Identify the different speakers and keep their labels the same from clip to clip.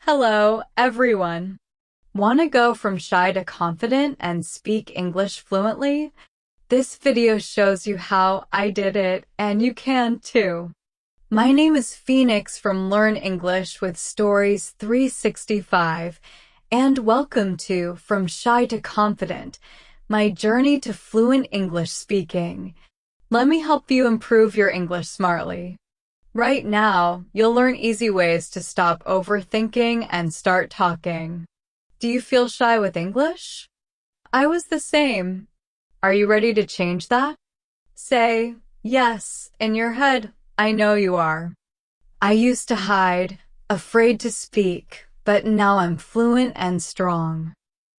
Speaker 1: Hello, everyone. Want to go from shy to confident and speak English fluently? This video shows you how I did it, and you can too. My name is Phoenix from Learn English with Stories 365, and welcome to From Shy to Confident, my journey to fluent English speaking. Let me help you improve your English smartly. Right now, you'll learn easy ways to stop overthinking and start talking. Do you feel shy with English? I was the same. Are you ready to change that? Say, yes, in your head. I know you are. I used to hide, afraid to speak, but now I'm fluent and strong.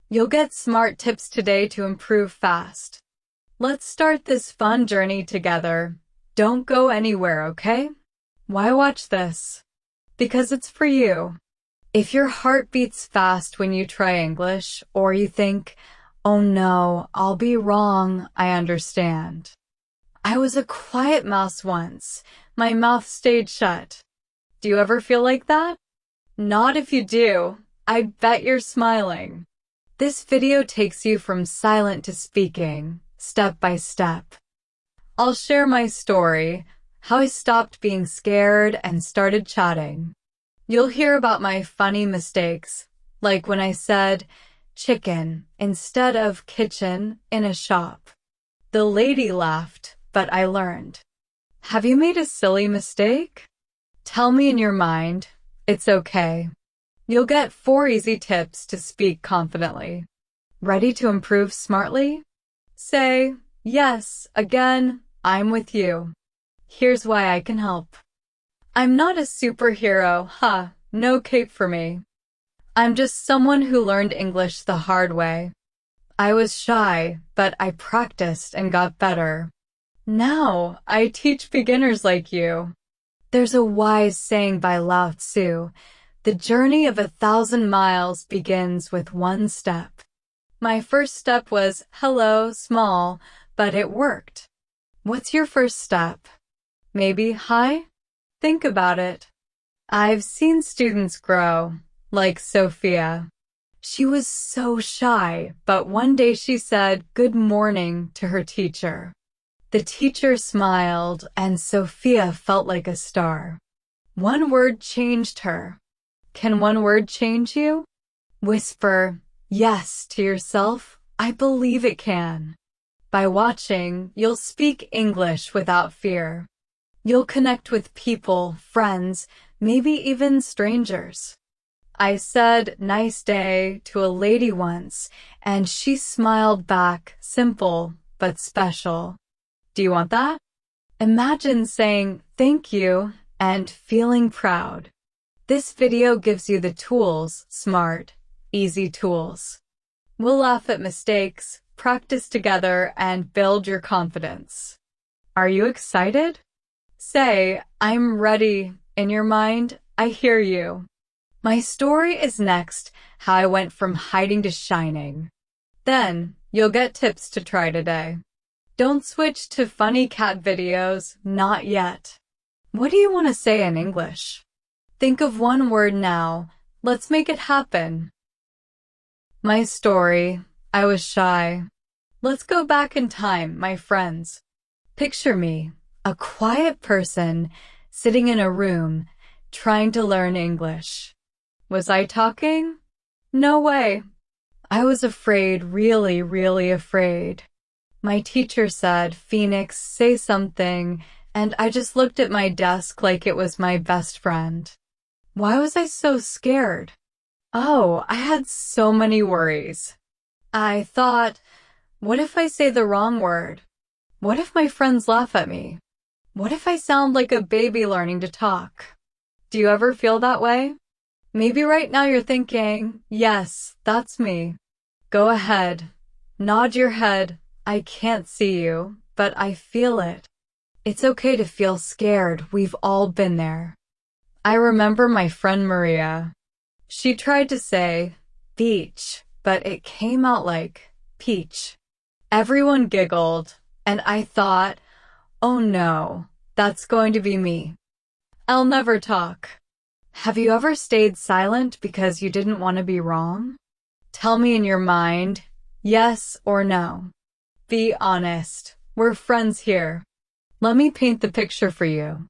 Speaker 1: You'll get smart tips today to improve fast. Let's start this fun journey together. Don't go anywhere, okay? Why watch this? Because it's for you. If your heart beats fast when you try English, or you think, oh no, I'll be wrong, I understand. I was a quiet mouse once. My mouth stayed shut. Do you ever feel like that? Not if you do. I bet you're smiling. This video takes you from silent to speaking, step by step. I'll share my story, how I stopped being scared and started chatting. You'll hear about my funny mistakes, like when I said chicken instead of kitchen in a shop. The lady laughed, but I learned. Have you made a silly mistake? Tell me in your mind. It's okay. You'll get 4 easy tips to speak confidently. Ready to improve smartly? Say, yes, again, I'm with you. Here's why I can help. I'm not a superhero, no cape for me. I'm just someone who learned English the hard way. I was shy, but I practiced and got better. Now, I teach beginners like you. There's a wise saying by Lao Tzu, the journey of 1,000 miles begins with 1 step. My first step was, hello, small, but it worked. What's your first step? Maybe hi? Think about it. I've seen students grow, like Sophia. She was so shy, but one day she said good morning to her teacher. The teacher smiled, and Sophia felt like a star. 1 word changed her. Can 1 word change you? Whisper, yes, to yourself. I believe it can. By watching, you'll speak English without fear. You'll connect with people, friends, maybe even strangers. I said nice day to a lady once, and she smiled back, simple but special. Do you want that? Imagine saying thank you and feeling proud. This video gives you the tools, smart, easy tools. We'll laugh at mistakes, practice together, and build your confidence. Are you excited? Say, I'm ready. In your mind, I hear you. My story is next, how I went from hiding to shining. Then, you'll get tips to try today. Don't switch to funny cat videos, not yet. What do you want to say in English? Think of 1 word now. Let's make it happen. My story. I was shy. Let's go back in time, my friends. Picture me, a quiet person, sitting in a room, trying to learn English. Was I talking? No way. I was afraid, really, really afraid. My teacher said, Phoenix, say something, and I just looked at my desk like it was my best friend. Why was I so scared? Oh, I had so many worries. I thought, what if I say the wrong word? What if my friends laugh at me? What if I sound like a baby learning to talk? Do you ever feel that way? Maybe right now you're thinking, yes, that's me. Go ahead. Nod your head. I can't see you, but I feel it. It's okay to feel scared. We've all been there. I remember my friend Maria. She tried to say beach, but it came out like peach. Everyone giggled, and I thought, oh no, that's going to be me. I'll never talk. Have you ever stayed silent because you didn't want to be wrong? Tell me in your mind, yes or no. Be honest. We're friends here. Let me paint the picture for you.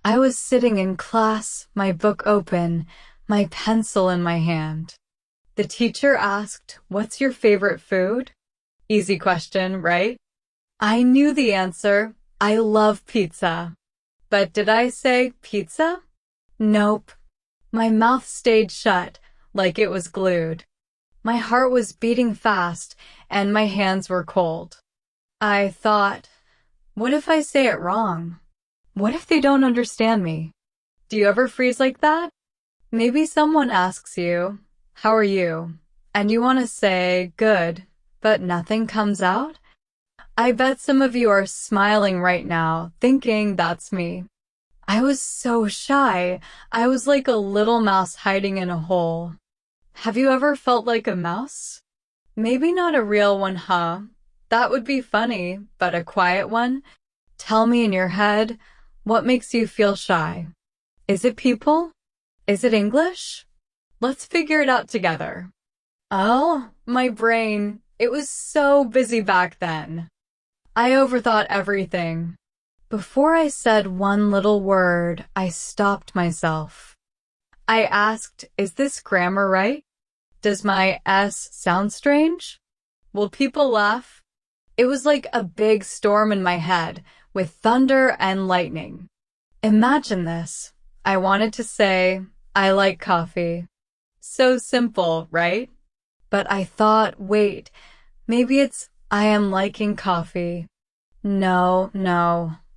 Speaker 1: I was sitting in class, my book open, my pencil in my hand. The teacher asked, "What's your favorite food?" Easy question, right? I knew the answer. I love pizza. But did I say pizza? Nope. My mouth stayed shut, like it was glued. My heart was beating fast, and my hands were cold. I thought, what if I say it wrong? What if they don't understand me? Do you ever freeze like that? Maybe someone asks you, "How are you?" And you want to say, "Good," but nothing comes out? I bet some of you are smiling right now, thinking that's me. I was so shy. I was like a little mouse hiding in a hole. Have you ever felt like a mouse? Maybe not a real one, huh? That would be funny, but a quiet one? Tell me in your head, what makes you feel shy? Is it people? Is it English? Let's figure it out together. Oh, my brain. It was so busy back then. I overthought everything. Before I said one little word, I stopped myself. I asked, is this grammar right? Does my S sound strange? Will people laugh? It was like a big storm in my head, with thunder and lightning. Imagine this. I wanted to say, I like coffee. So simple, right? But I thought, wait, maybe it's I am liking coffee. No,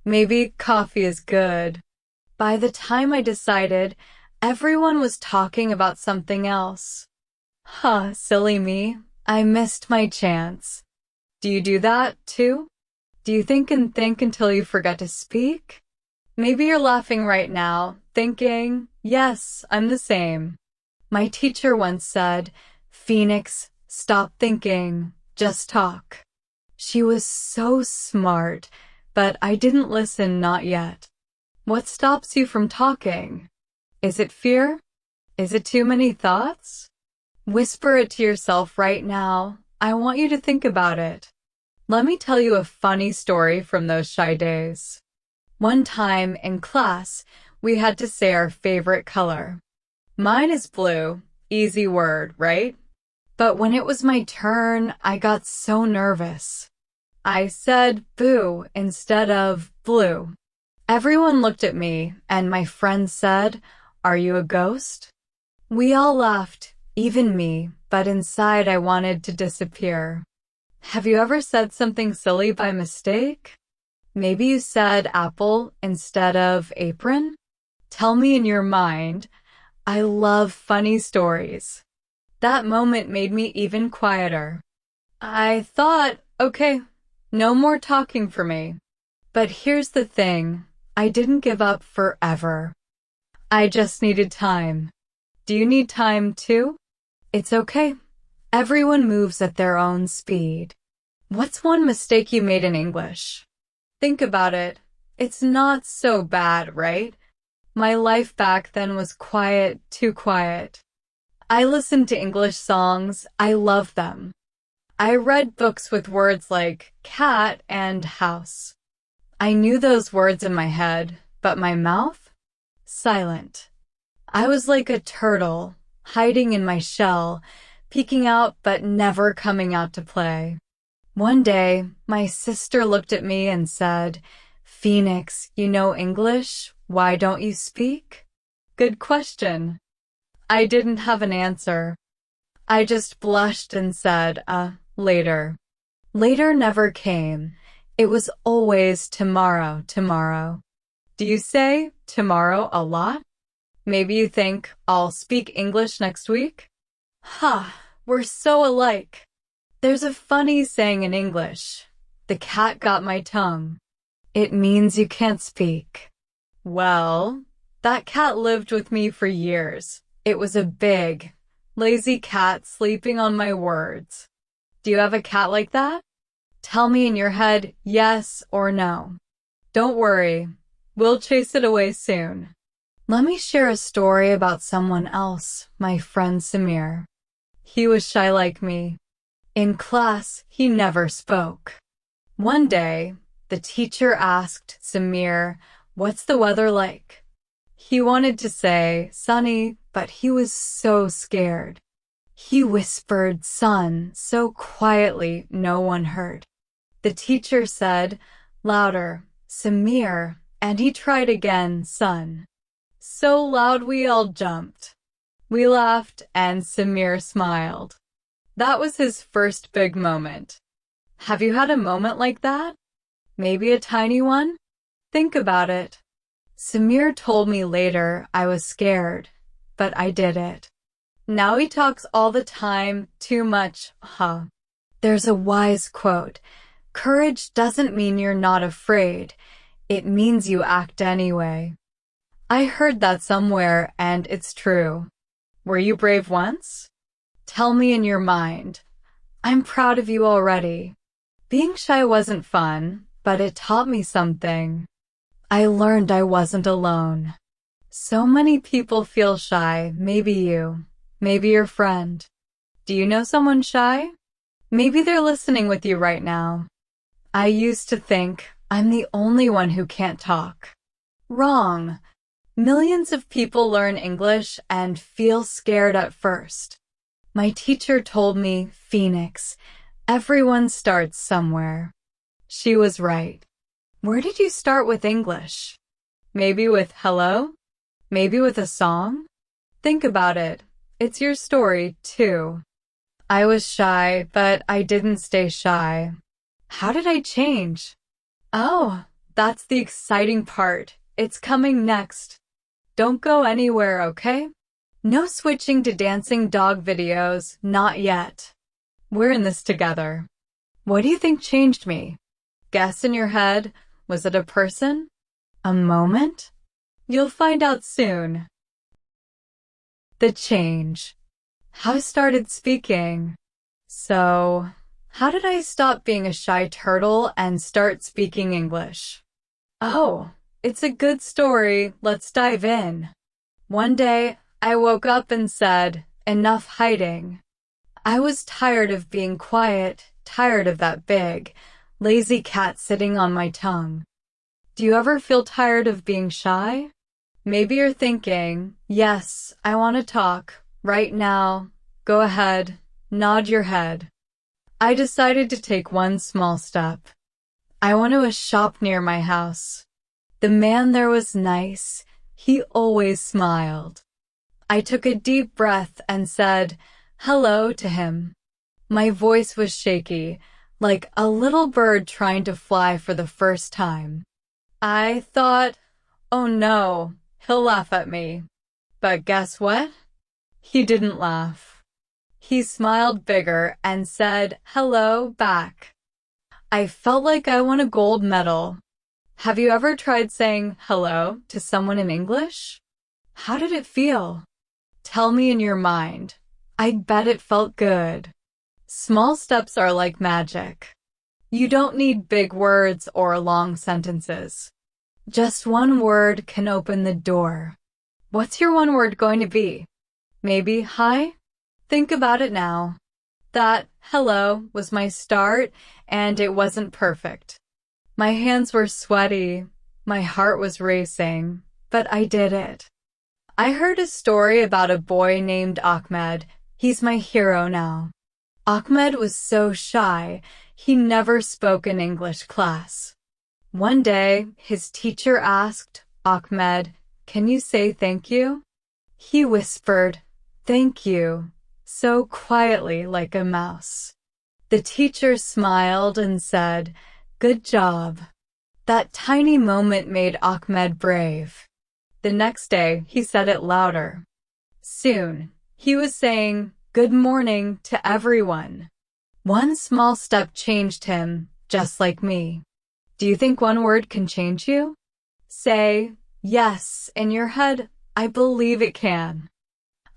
Speaker 1: maybe coffee is good. By the time I decided, everyone was talking about something else. Huh, silly me. I missed my chance. Do you do that, too? Do you think and think until you forget to speak? Maybe you're laughing right now, thinking, yes, I'm the same. My teacher once said, "Phoenix, stop thinking, just talk." She was so smart, but I didn't listen, not yet. What stops you from talking? Is it fear? Is it too many thoughts? Whisper it to yourself right now. I want you to think about it. Let me tell you a funny story from those shy days. One time in class, we had to say our favorite color. Mine is blue. Easy word, right? But when it was my turn, I got so nervous. I said boo instead of blue. Everyone looked at me, and my friend said, "Are you a ghost?" We all laughed, even me, but inside I wanted to disappear. Have you ever said something silly by mistake? Maybe you said apple instead of apron? Tell me in your mind. I love funny stories. That moment made me even quieter. I thought, okay, no more talking for me. But here's the thing. I didn't give up forever. I just needed time. Do you need time too? It's okay. Everyone moves at their own speed. What's one mistake you made in English? Think about it. It's not so bad, right? My life back then was quiet, too quiet. I listened to English songs. I loved them. I read books with words like cat and house. I knew those words in my head, but my mouth? Silent. I was like a turtle, hiding in my shell, peeking out but never coming out to play. One day, my sister looked at me and said, "Phoenix, you know English? Why don't you speak?" Good question. I didn't have an answer. I just blushed and said, later. Later never came. It was always tomorrow, tomorrow. Do you say tomorrow a lot? Maybe you think, I'll speak English next week? Ha, we're so alike. There's a funny saying in English. The cat got my tongue. It means you can't speak. Well, that cat lived with me for years. It was a big, lazy cat sleeping on my words. Do you have a cat like that? Tell me in your head yes or no. Don't worry. We'll chase it away soon. Let me share a story about someone else, my friend Samir. He was shy like me. In class, he never spoke. One day, the teacher asked Samir, "What's the weather like?" He wanted to say, "Sunny," but he was so scared. He whispered, "Sun," so quietly no one heard. The teacher said, louder, "Samir," and he tried again, "Sun." So loud we all jumped. We laughed and Samir smiled. That was his first big moment. Have you had a moment like that? Maybe a tiny one? Think about it. Samir told me later I was scared, but I did it. Now he talks all the time, too much, huh? There's a wise quote. Courage doesn't mean you're not afraid. It means you act anyway. I heard that somewhere and it's true. Were you brave once? Tell me in your mind. I'm proud of you already. Being shy wasn't fun, but it taught me something. I learned I wasn't alone. So many people feel shy, maybe you, maybe your friend. Do you know someone shy? Maybe they're listening with you right now. I used to think I'm the only one who can't talk. Wrong. Millions of people learn English and feel scared at first. My teacher told me, "Phoenix, everyone starts somewhere." She was right. Where did you start with English? Maybe with hello? Maybe with a song? Think about it. It's your story, too. I was shy, but I didn't stay shy. How did I change? Oh, that's the exciting part. It's coming next. Don't go anywhere, okay? No switching to dancing dog videos, not yet. We're in this together. What do you think changed me? Guess in your head, was it a person? A moment? You'll find out soon. The change. How I started speaking. So, how did I stop being a shy turtle and start speaking English? Oh, it's a good story. Let's dive in. One day, I woke up and said, "Enough hiding." I was tired of being quiet, tired of that big, lazy cat sitting on my tongue. Do you ever feel tired of being shy? Maybe you're thinking, "Yes, I want to talk, right now." Go ahead, nod your head. I decided to take one small step. I went to a shop near my house. The man there was nice. He always smiled. I took a deep breath and said hello to him. My voice was shaky, like a little bird trying to fly for the first time. I thought, oh no, he'll laugh at me. But guess what? He didn't laugh. He smiled bigger and said hello back. I felt like I won a gold medal. Have you ever tried saying hello to someone in English? How did it feel? Tell me in your mind. I bet it felt good. Small steps are like magic. You don't need big words or long sentences. Just one word can open the door. What's your one word going to be? Maybe hi? Think about it now. That hello was my start, and it wasn't perfect. My hands were sweaty, my heart was racing, but I did it. I heard a story about a boy named Ahmed. He's my hero now. Ahmed was so shy, he never spoke in English class. One day, his teacher asked, "Ahmed, can you say thank you?" He whispered, "Thank you," so quietly like a mouse. The teacher smiled and said, "Good job." That tiny moment made Ahmed brave. The next day, he said it louder. Soon, he was saying, "Good morning" to everyone. One small step changed him, just like me. Do you think one word can change you? Say, yes, in your head, "I believe it can."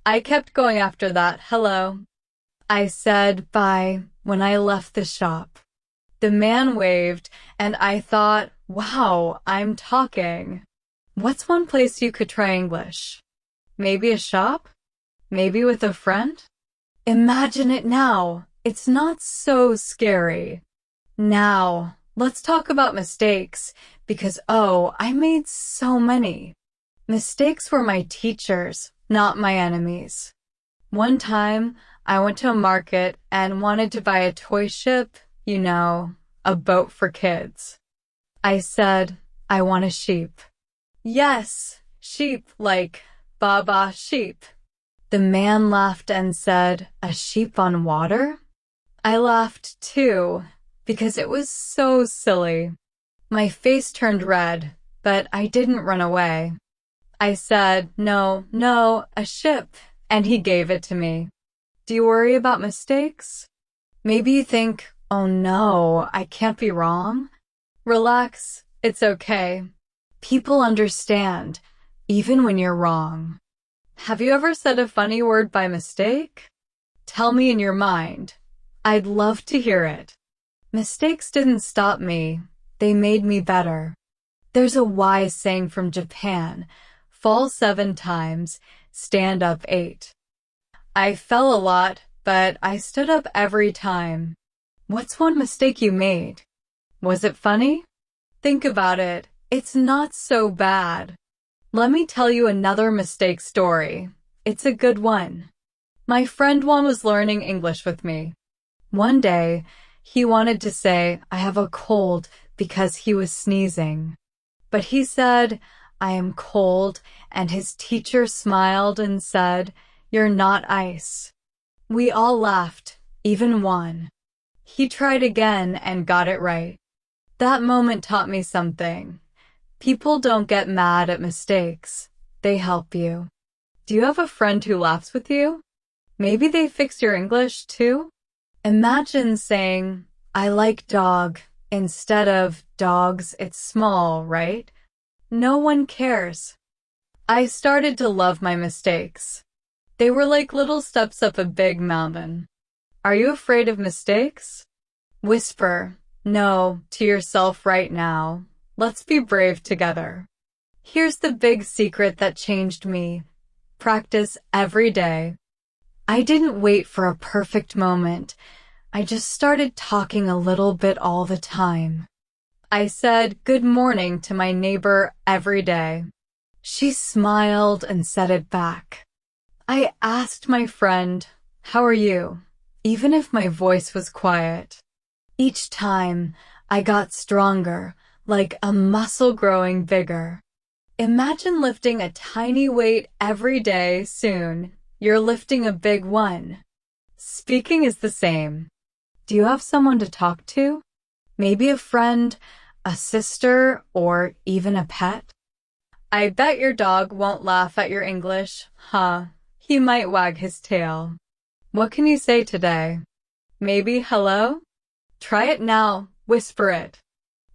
Speaker 1: I kept going after that hello. I said bye when I left the shop. The man waved, and I thought, wow, I'm talking. What's one place you could try English? Maybe a shop? Maybe with a friend? Imagine it now. It's not so scary. Now, let's talk about mistakes because, I made so many. Mistakes were my teachers, not my enemies. One time, I went to a market and wanted to buy a toy ship, a boat for kids. I said, I want a sheep. Yes, sheep like Baba sheep. The man laughed and said, a sheep on water? I laughed too, because it was so silly. My face turned red, but I didn't run away. I said, no, a ship, and he gave it to me. Do you worry about mistakes? Maybe you think, oh no, I can't be wrong. Relax, it's okay. People understand, even when you're wrong. Have you ever said a funny word by mistake? Tell me in your mind. I'd love to hear it. Mistakes didn't stop me. They made me better. There's a wise saying from Japan, fall 7 times, stand up 8. I fell a lot, but I stood up every time. What's one mistake you made? Was it funny? Think about it. It's not so bad. Let me tell you another mistake story. It's a good one. My friend Juan was learning English with me. One day, he wanted to say, I have a cold because he was sneezing. But he said, I am cold, and his teacher smiled and said, you're not ice. We all laughed, even Juan. He tried again and got it right. That moment taught me something. People don't get mad at mistakes. They help you. Do you have a friend who laughs with you? Maybe they fix your English too? Imagine saying, I like dog, instead of dogs, it's small, right? No one cares. I started to love my mistakes. They were like little steps up a big mountain. Are you afraid of mistakes? Whisper, no, to yourself right now. Let's be brave together. Here's the big secret that changed me. Practice every day. I didn't wait for a perfect moment. I just started talking a little bit all the time. I said good morning to my neighbor every day. She smiled and said it back. I asked my friend, how are you? Even if my voice was quiet. Each time, I got stronger, like a muscle growing bigger. Imagine lifting a tiny weight every day. Soon, you're lifting a big one. Speaking is the same. Do you have someone to talk to? Maybe a friend, a sister, or even a pet? I bet your dog won't laugh at your English, huh? He might wag his tail. What can you say today? Maybe hello? Try it now. Whisper it.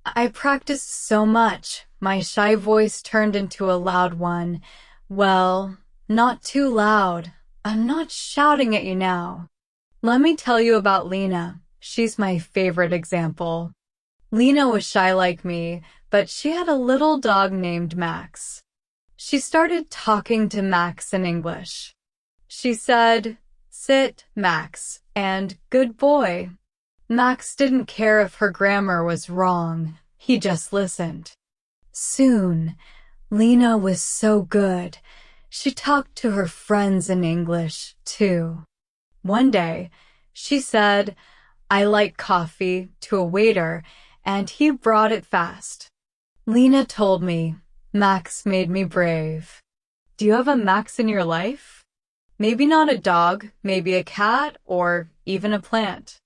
Speaker 1: I practiced so much. My shy voice turned into a loud one. Well, not too loud. I'm not shouting at you now. Let me tell you about Lena. She's my favorite example. Lena was shy like me, but she had a little dog named Max. She started talking to Max in English. She said, sit, Max, and good boy. Max didn't care if her grammar was wrong. He just listened. Soon, Lena was so good. She talked to her friends in English, too. One day, she said, I like coffee, to a waiter, and he brought it fast. Lena told me, Max made me brave. Do you have a Max in your life? Maybe not a dog, maybe a cat, or even a plant.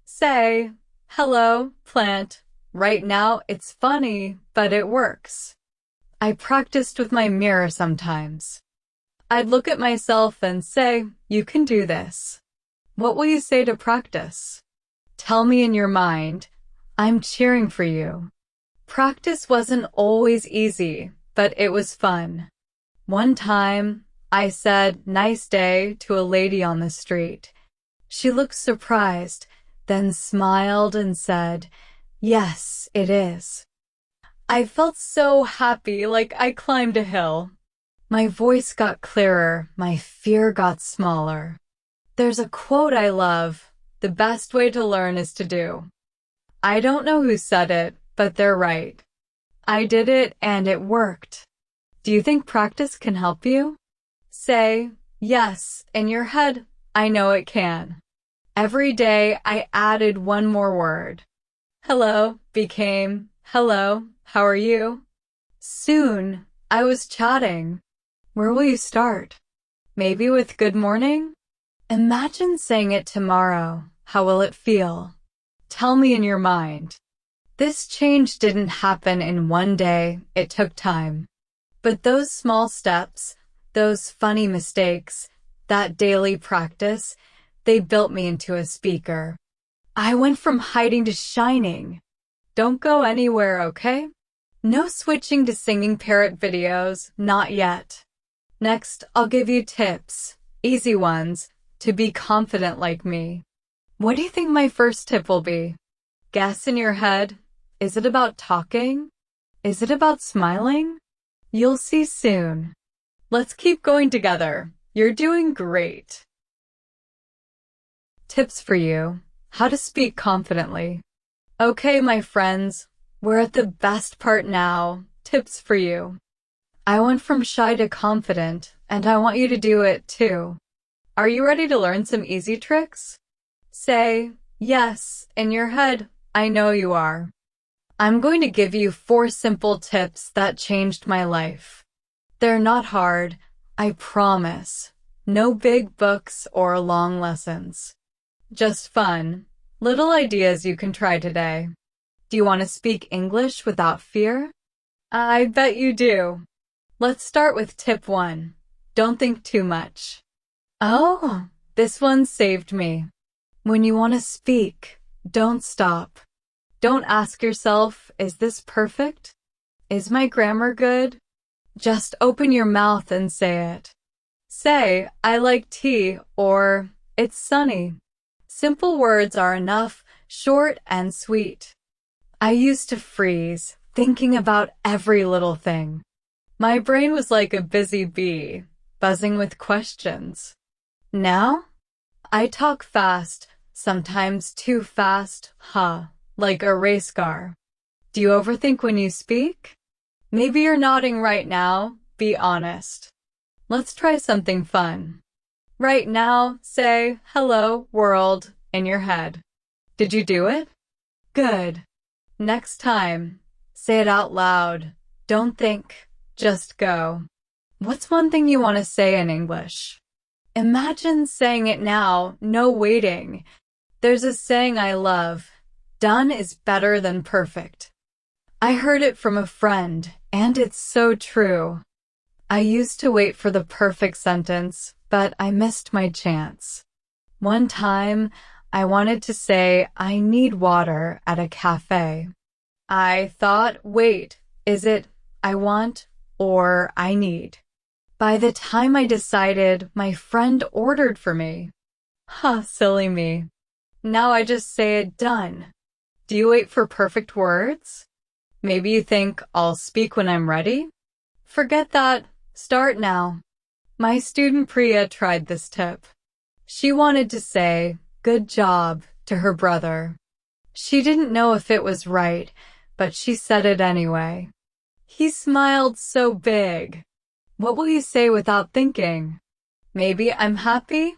Speaker 1: Say, hello, plant. Right now, it's funny, but it works. I practiced with my mirror sometimes. I'd look at myself and say, you can do this. What will you say to practice? Tell me in your mind. I'm cheering for you. Practice wasn't always easy, but it was fun. One time, I said, nice day, to a lady on the street. She looked surprised, then smiled and said, yes, it is. I felt so happy, like I climbed a hill. My voice got clearer, my fear got smaller. There's a quote I love: the best way to learn is to do. I don't know who said it, but they're right. I did it and it worked. Do you think practice can help you? Say, yes, in your head, I know it can. Every day I added one more word. Hello became, hello, how are you? Soon, I was chatting. Where will you start? Maybe with good morning? Imagine saying it tomorrow. How will it feel? Tell me in your mind. This change didn't happen in one day, it took time. But those small steps, those funny mistakes, that daily practice, they built me into a speaker. I went from hiding to shining. Don't go anywhere, okay? No switching to singing parrot videos, not yet. Next, I'll give you tips, easy ones, to be confident like me. What do you think my first tip will be? Guess in your head. Is it about talking? Is it about smiling? You'll see soon. Let's keep going together. You're doing great. Tips for you. How to speak confidently. Okay, my friends, we're at the best part now. Tips for you. I went from shy to confident, and I want you to do it too. Are you ready to learn some easy tricks? Say, yes, in your head, I know you are. I'm going to give you 4 simple tips that changed my life. They're not hard, I promise. No big books or long lessons. Just fun, little ideas you can try today. Do you want to speak English without fear? I bet you do. Let's start with tip 1. Don't think too much. Oh, this one saved me. When you want to speak, don't stop. Don't ask yourself, is this perfect? Is my grammar good? Just open your mouth and say it. Say, I like tea, or it's sunny. Simple words are enough, short and sweet. I used to freeze, thinking about every little thing. My brain was like a busy bee, buzzing with questions. Now, I talk fast, sometimes too fast, like a race car. Do you overthink when you speak? Maybe you're nodding right now. Be honest. Let's try something fun. Right now, say, hello, world, in your head. Did you do it? Good. Next time, say it out loud. Don't think, just go. What's one thing you want to say in English? Imagine saying it now, no waiting. There's a saying I love. Done is better than perfect. I heard it from a friend, and it's so true. I used to wait for the perfect sentence, but I missed my chance. One time, I wanted to say, I need water at a cafe. I thought, wait, is it I want or I need? By the time I decided, my friend ordered for me. Silly me. Now I just say it, done. Do you wait for perfect words? Maybe you think, I'll speak when I'm ready? Forget that. Start now. My student Priya tried this tip. She wanted to say, good job, to her brother. She didn't know if it was right, but she said it anyway. He smiled so big. What will you say without thinking? Maybe I'm happy?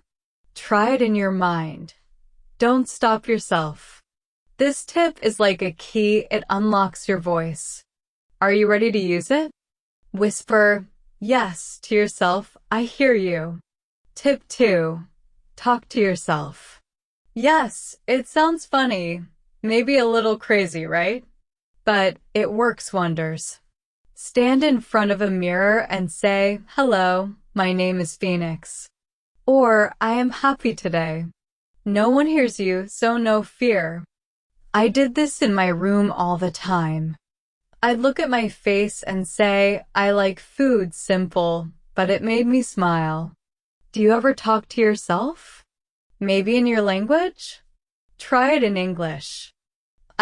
Speaker 1: Try it in your mind. Don't stop yourself. This tip is like a key, it unlocks your voice. Are you ready to use it? Whisper, yes, to yourself, I hear you. Tip 2. Talk to yourself. Yes, it sounds funny, maybe a little crazy, right? But it works wonders. Stand in front of a mirror and say, hello, my name is Phoenix. Or, I am happy today. No one hears you, so no fear. I did this in my room all the time. I'd look at my face and say, I like food simple, but it made me smile. Do you ever talk to yourself? Maybe in your language? Try it in English.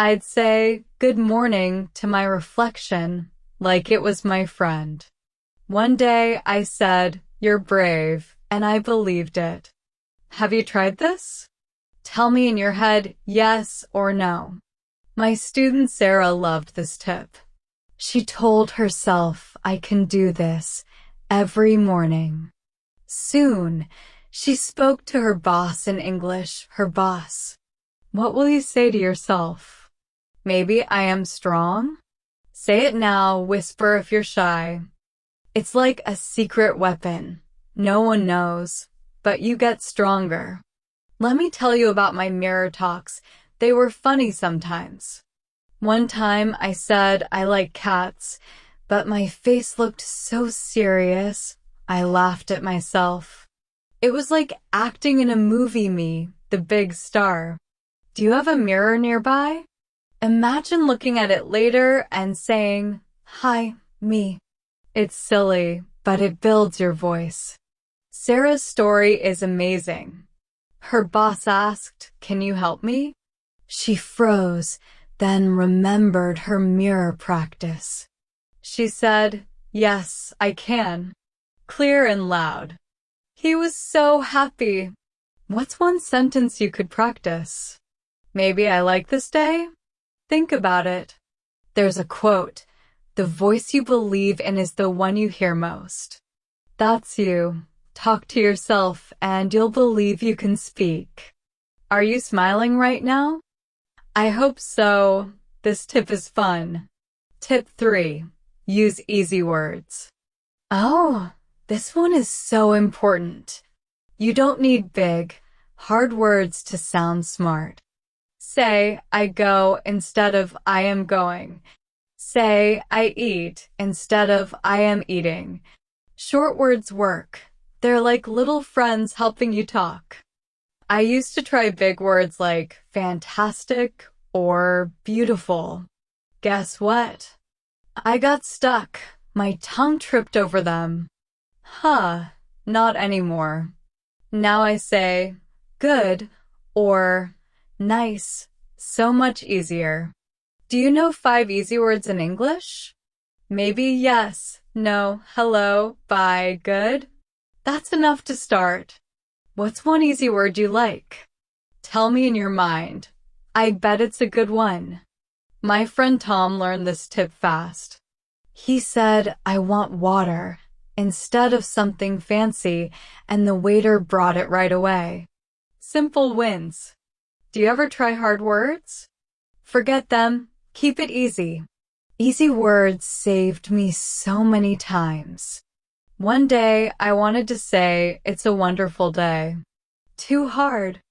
Speaker 1: I'd say good morning to my reflection like it was my friend. One day I said, "You're brave," and I believed it. Have you tried this? Tell me in your head yes or no. My student Sarah loved this tip. She told herself, "I can do this," every morning. Soon, she spoke to her boss in English, her boss. What will you say to yourself? Maybe I am strong? Say it now, whisper if you're shy. It's like a secret weapon. No one knows, but you get stronger. Let me tell you about my mirror talks. They were funny sometimes. One time I said I like cats, but my face looked so serious, I laughed at myself. It was like acting in a movie me, the big star. Do you have a mirror nearby? Imagine looking at it later and saying, "Hi, me." It's silly, but it builds your voice. Sarah's story is amazing. Her boss asked, "Can you help me?" She froze, then remembered her mirror practice. She said, "Yes, I can," clear and loud. He was so happy. What's one sentence you could practice? Maybe I like this day? Think about it. There's a quote, "The voice you believe in is the one you hear most." That's you. Talk to yourself and you'll believe you can speak. Are you smiling right now? I hope so. This tip is fun. Tip 3. Use easy words. Oh, this one is so important. You don't need big, hard words to sound smart. Say, "I go" instead of "I am going." Say, "I eat" instead of "I am eating." Short words work. They're like little friends helping you talk. I used to try big words like fantastic or beautiful. Guess what? I got stuck. My tongue tripped over them. Not anymore. Now I say good or nice. So much easier. Do you know 5 easy words in English? Maybe yes, no, hello, bye, good. That's enough to start. What's one easy word you like? Tell me in your mind. I bet it's a good one. My friend Tom learned this tip fast. He said, "I want water," instead of something fancy, and the waiter brought it right away. Simple wins. Do you ever try hard words? Forget them. Keep it easy. Easy words saved me so many times. One day, I wanted to say, "It's a wonderful day." Too hard.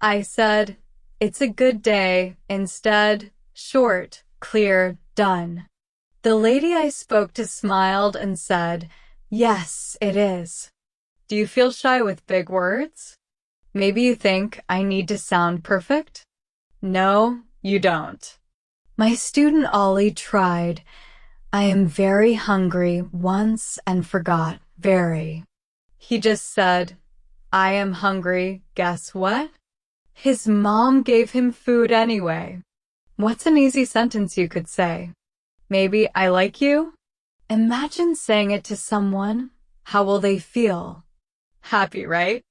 Speaker 1: I said, "It's a good day," instead, short, clear, done. The lady I spoke to smiled and said, "Yes, it is." Do you feel shy with big words? Maybe you think I need to sound perfect? No, you don't. My student Ollie tried, "I am very hungry" once and forgot very. He just said, "I am hungry, guess what?" His mom gave him food anyway. What's an easy sentence you could say? Maybe "I like you"? Imagine saying it to someone. How will they feel? Happy, right?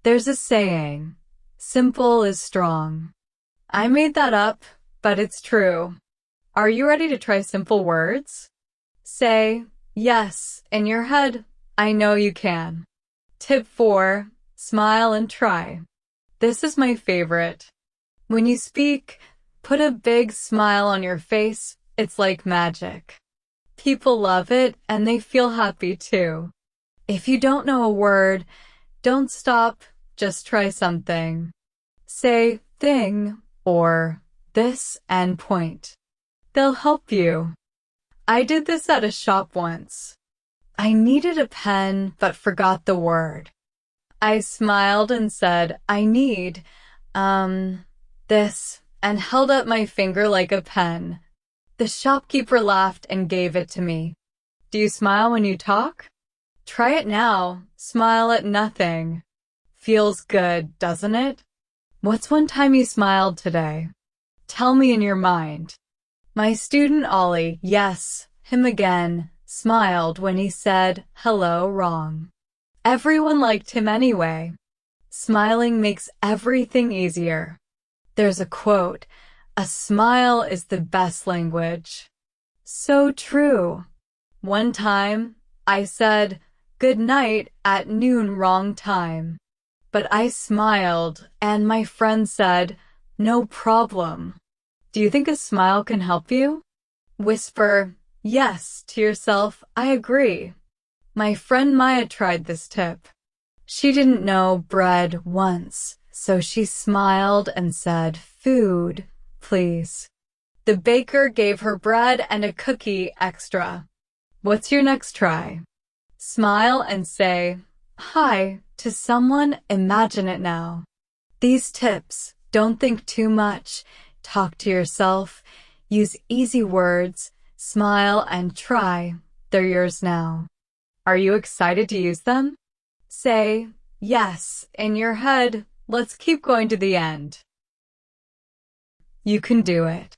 Speaker 1: There's a saying, simple is strong. I made that up, but it's true. Are you ready to try simple words? Say, yes, in your head. I know you can. Tip 4, smile and try. This is my favorite. When you speak, put a big smile on your face. It's like magic. People love it and they feel happy too. If you don't know a word, don't stop, just try something. Say thing or this and point. They'll help you. I did this at a shop once. I needed a pen but forgot the word. I smiled and said, "I need, this," and held up my finger like a pen. The shopkeeper laughed and gave it to me. Do you smile when you talk? Try it now. Smile at nothing. Feels good, doesn't it? What's one time you smiled today? Tell me in your mind. My student Ollie, yes, him again, smiled when he said hello wrong. Everyone liked him anyway. Smiling makes everything easier. There's a quote, "A smile is the best language." So true. One time, I said, "Good night" at noon wrong time. But I smiled, and my friend said, "No problem." Do you think a smile can help you? Whisper, yes, to yourself, "I agree." My friend Maya tried this tip. She didn't know bread once, so she smiled and said, "Food, please." The baker gave her bread and a cookie extra. What's your next try? Smile and say, "Hi," to someone. Imagine it now. These tips, don't think too much. Talk to yourself. Use easy words. Smile and try. They're yours now. Are you excited to use them? Say, yes, in your head. Let's keep going to the end. You can do it.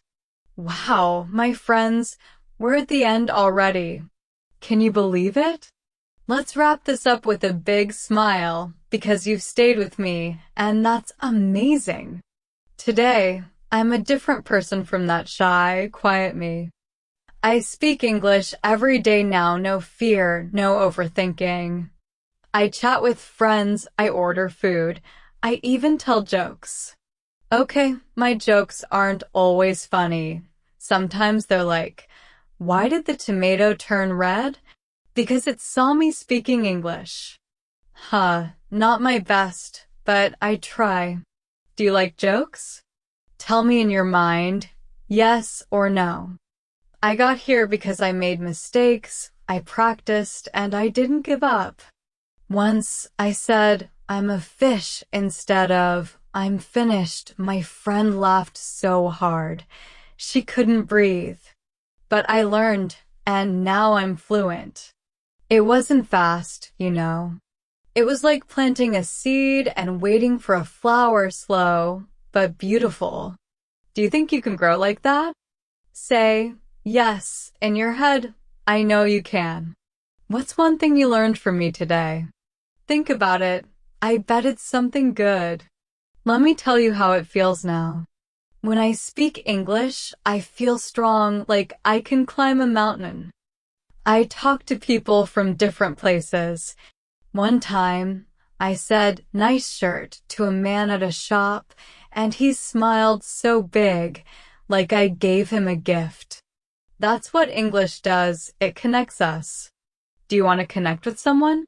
Speaker 1: Wow, my friends, we're at the end already. Can you believe it? Let's wrap this up with a big smile because you've stayed with me, and that's amazing. Today, I'm a different person from that shy, quiet me. I speak English every day now, no fear, no overthinking. I chat with friends, I order food, I even tell jokes. Okay, my jokes aren't always funny. Sometimes they're like, "Why did the tomato turn red?" Because it saw me speaking English. Not my best, but I try. Do you like jokes? Tell me in your mind, yes or no. I got here because I made mistakes, I practiced, and I didn't give up. Once I said, "I'm a fish" instead of "I'm finished." My friend laughed so hard. She couldn't breathe. But I learned, and now I'm fluent. It wasn't fast, you know. It was like planting a seed and waiting for a flower, slow, but beautiful. Do you think you can grow like that? Say, yes, in your head. I know you can. What's one thing you learned from me today? Think about it. I bet it's something good. Let me tell you how it feels now. When I speak English, I feel strong, like I can climb a mountain. I talk to people from different places. One time, I said, "Nice shirt" to a man at a shop, and he smiled so big, like I gave him a gift. That's what English does. It connects us. Do you want to connect with someone?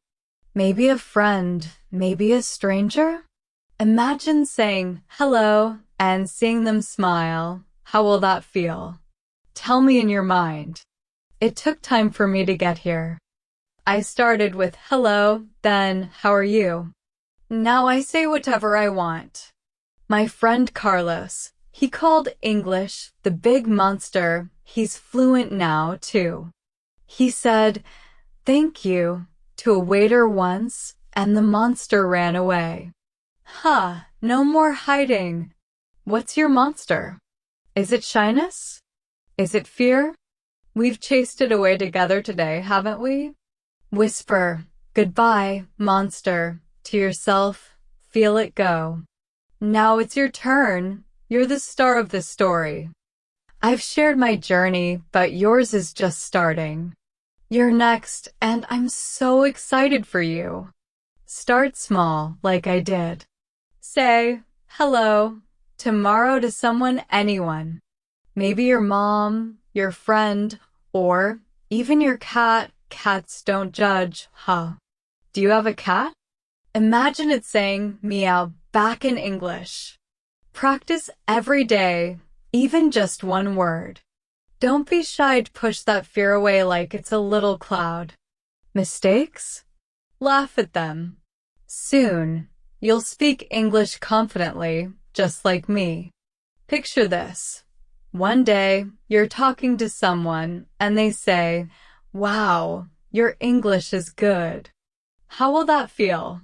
Speaker 1: Maybe a friend, maybe a stranger? Imagine saying hello and seeing them smile. How will that feel? Tell me in your mind. It took time for me to get here. I started with hello, then how are you? Now I say whatever I want. My friend Carlos, he called English the big monster. He's fluent now, too. He said, "Thank you" to a waiter once, and the monster ran away. No more hiding. What's your monster? Is it shyness? Is it fear? We've chased it away together today, haven't we? Whisper, "Goodbye, monster," to yourself. Feel it go. Now it's your turn. You're the star of this story. I've shared my journey, but yours is just starting. You're next, and I'm so excited for you. Start small, like I did. Say, hello, tomorrow to someone, anyone. Maybe your mom, your friend, or even your cat. Cats don't judge, Do you have a cat? Imagine it saying meow back in English. Practice every day, even just one word. Don't be shy to push that fear away like it's a little cloud. Mistakes? Laugh at them. Soon, you'll speak English confidently, just like me. Picture this. One day, you're talking to someone, and they say, "Wow, your English is good." How will that feel?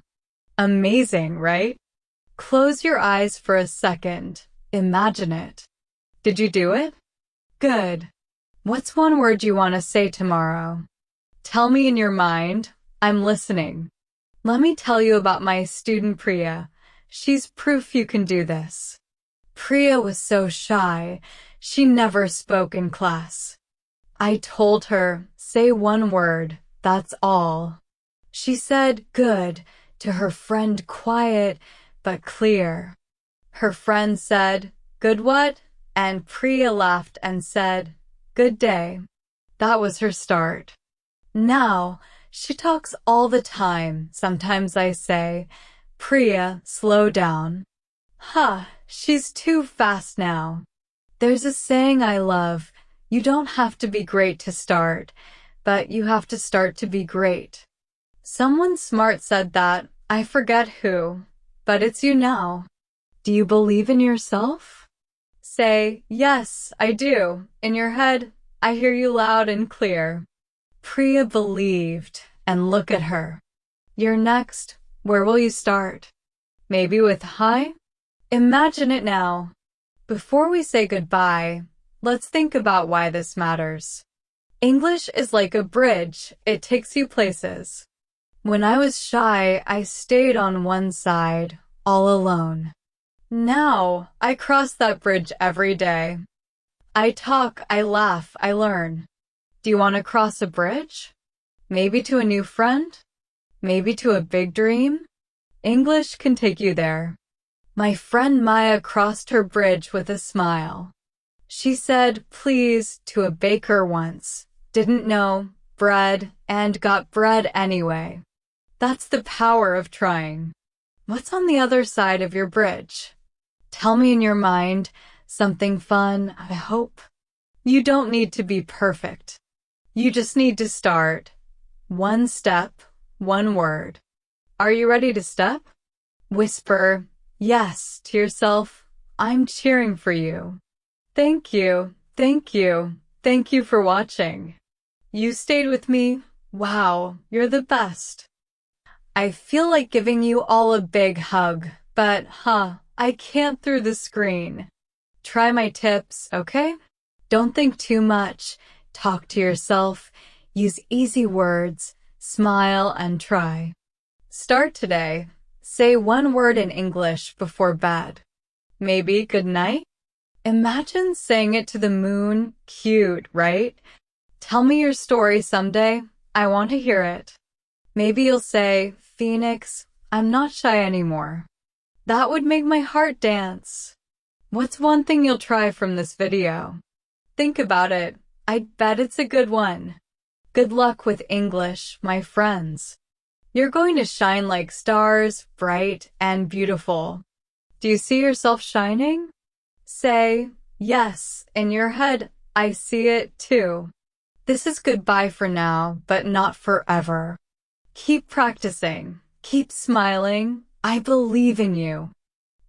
Speaker 1: Amazing, right? Close your eyes for a second. Imagine it. Did you do it? Good. What's one word you want to say tomorrow? Tell me in your mind. I'm listening. Let me tell you about my student Priya. She's proof you can do this. Priya was so shy. She never spoke in class. I told her, say one word, that's all. She said, good, to her friend, quiet but clear. Her friend said, good what? And Priya laughed and said, good day. That was her start. Now, she talks all the time. Sometimes I say, Priya, slow down. She's too fast now. There's a saying I love, you don't have to be great to start, but you have to start to be great. Someone smart said that, I forget who, but it's you now. Do you believe in yourself? Say, yes, I do. In your head, I hear you loud and clear. Priya believed, and look at her. You're next. Where will you start? Maybe with hi? Imagine it now. Before we say goodbye, let's think about why this matters. English is like a bridge. It takes you places. When I was shy, I stayed on one side, all alone. Now, I cross that bridge every day. I talk, I laugh, I learn. Do you want to cross a bridge? Maybe to a new friend? Maybe to a big dream? English can take you there. My friend Maya crossed her bridge with a smile. She said, please, to a baker once. Didn't know, bread, and got bread anyway. That's the power of trying. What's on the other side of your bridge? Tell me in your mind something fun, I hope. You don't need to be perfect. You just need to start. One step, one word. Are you ready to step? Whisper, yes, to yourself. I'm cheering for you. Thank you, thank you, thank you for watching. You stayed with me. Wow, you're the best. I feel like giving you all a big hug, but I can't through the screen. Try my tips, okay? Don't think too much. Talk to yourself. Use easy words. Smile and try. Start today. Say one word in English before bed. Maybe good night? Imagine saying it to the moon. Cute, right? Tell me your story someday. I want to hear it. Maybe you'll say, Phoenix, I'm not shy anymore. That would make my heart dance. What's one thing you'll try from this video? Think about it. I bet it's a good one. Good luck with English, my friends. You're going to shine like stars, bright and beautiful. Do you see yourself shining? Say, yes, in your head, I see it too. This is goodbye for now, but not forever. Keep practicing. Keep smiling. I believe in you.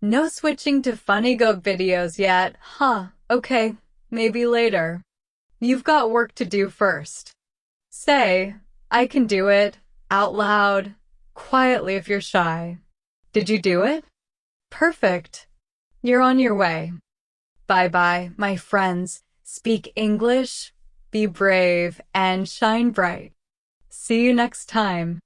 Speaker 1: No switching to funny go videos yet, Okay, maybe later. You've got work to do first. Say, I can do it, out loud, quietly if you're shy. Did you do it? Perfect. You're on your way. Bye-bye, my friends. Speak English, be brave, and shine bright. See you next time.